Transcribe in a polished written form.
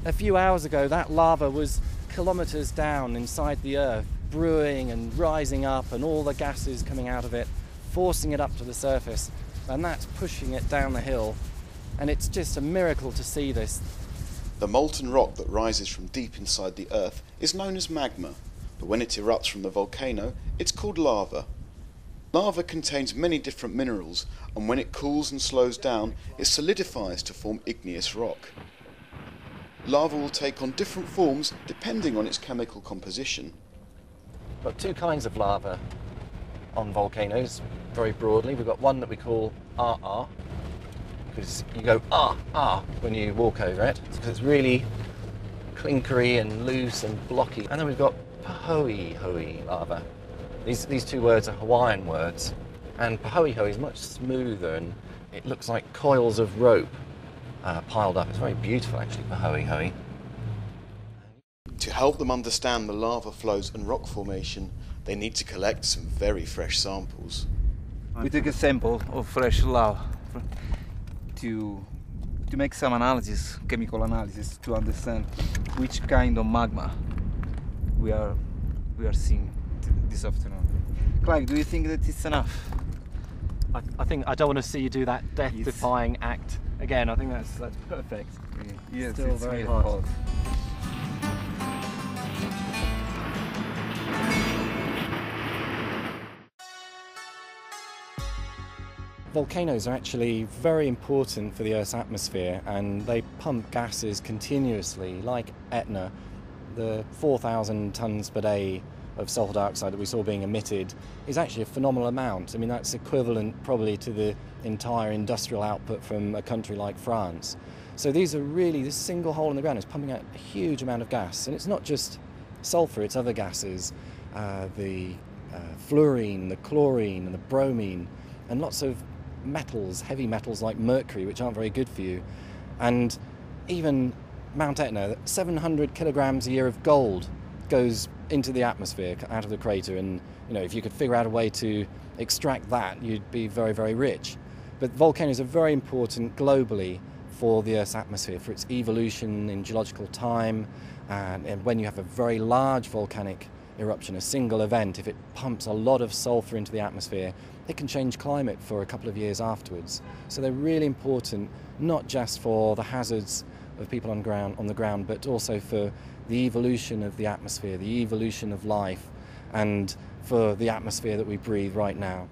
A few hours ago, that lava was kilometers down inside the Earth, brewing and rising up, and all the gases coming out of it, forcing it up to the surface, and that's pushing it down the hill. And it's just a miracle to see this. The molten rock that rises from deep inside the Earth is known as magma, but when it erupts from the volcano, it's called lava. Lava contains many different minerals, and when it cools and slows down, it solidifies to form igneous rock. Lava will take on different forms depending on its chemical composition. We've got two kinds of lava on volcanoes, very broadly. We've got one that we call RR, because you go when you walk over it, because it's really clinkery and loose and blocky. And then we've got Pahoehoe lava. These two words are Hawaiian words, and Pahoehoe is much smoother, and it looks like coils of rope piled up. It's very beautiful, actually, Pahoehoe. To help them understand the lava flows and rock formation, they need to collect some very fresh samples. We took a sample of fresh lava to make some analysis, chemical analysis, to understand which kind of magma we are seeing this afternoon. Clive, do you think that it's enough? I think I don't want to see you do that death-defying act again. I think that's perfect. Yes, Still it's very really hot. Volcanoes are actually very important for the Earth's atmosphere, and they pump gases continuously, like Etna. The 4,000 tonnes per day of sulfur dioxide that we saw being emitted is actually a phenomenal amount. I mean, that's equivalent probably to the entire industrial output from a country like France. So these are really, this single hole in the ground is pumping out a huge amount of gas. And it's not just sulfur, it's other gases, the fluorine, the chlorine and the bromine, and lots of metals, heavy metals like mercury, which aren't very good for you. And even Mount Etna, 700 kilograms a year of gold goes into the atmosphere out of the crater, and if you could figure out a way to extract that, you'd be very, very rich. But volcanoes are very important globally for the Earth's atmosphere, for its evolution in geological time, and when you have a very large volcanic eruption, a single event, if it pumps a lot of sulfur into the atmosphere, it can change climate for a couple of years afterwards. So they're really important, not just for the hazards of people on the ground, but also for the evolution of the atmosphere, the evolution of life, and for the atmosphere that we breathe right now.